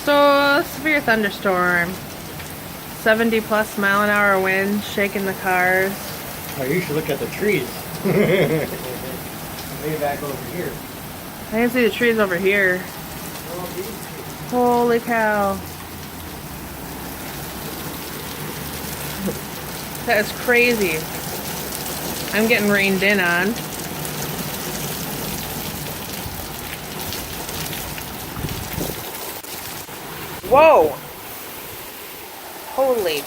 So, severe thunderstorm. 70 plus mile an hour wind shaking the cars. Oh, you should look at the trees. Way back over here. I can see the trees over here. Holy cow. That is crazy. I'm getting rained in on. Whoa! Holy.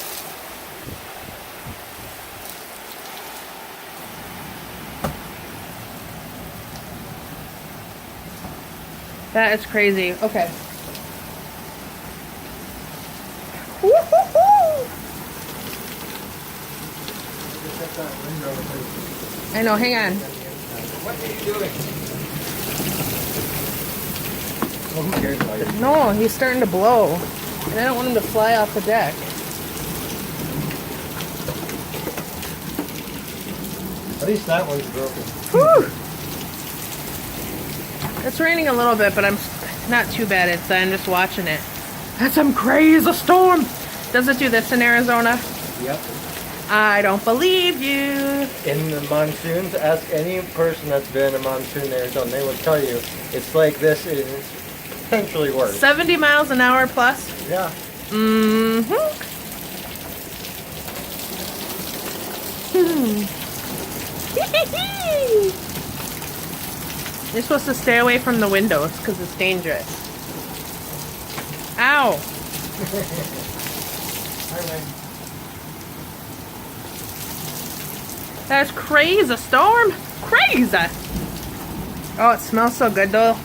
That is crazy. Okay. Woo-hoo-hoo! I know, hang on. What are you doing? Well, who cares about it? No, he's starting to blow. And I don't want him to fly off the deck. At least that one's broken. Whew. It's raining a little bit, but I'm not too bad. I'm just watching it. That's some crazy storm. Does it do this in Arizona? Yep. I don't believe you. In the monsoons, ask any person that's been in a monsoon in Arizona. They will tell you it's like this. It's potentially worse. 70 miles an hour plus. Yeah. You're supposed to stay away from the windows because it's dangerous. Ow! That's crazy storm. Crazy. Oh, it smells so good though.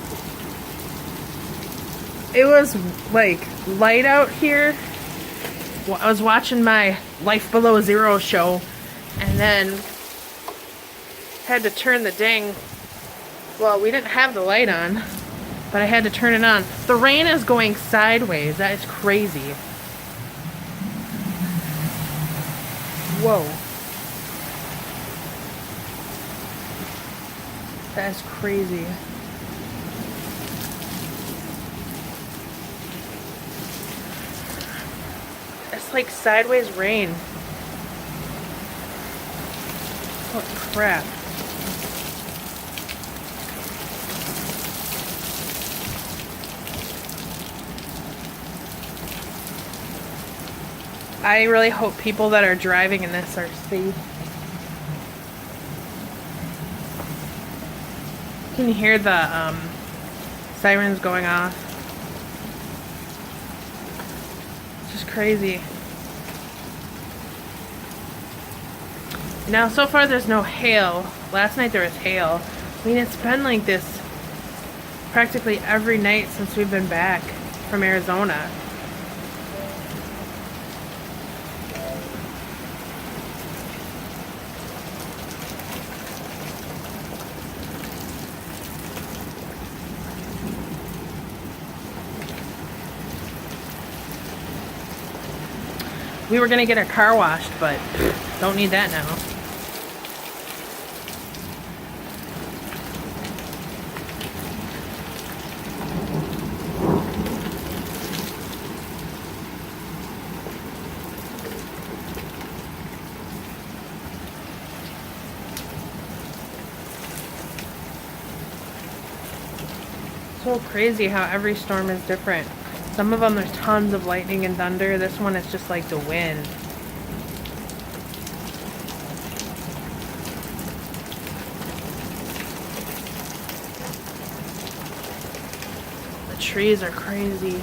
It was like light out here. I was watching my Life Below Zero show and then had to turn the dang, well, we didn't have the light on, but I had to turn it on. The rain is going sideways. That is crazy. Whoa. That is crazy. It's like sideways rain. Oh crap. I really hope people that are driving in this are safe. Can you hear the sirens going off? It's just crazy. Now, so far there's no hail. Last night there was hail. I mean, it's been like this practically every night since we've been back from Arizona. We were gonna get our car washed, but don't need that now. So crazy how every storm is different. Some of them there's tons of lightning and thunder. This one is just like the wind. The trees are crazy.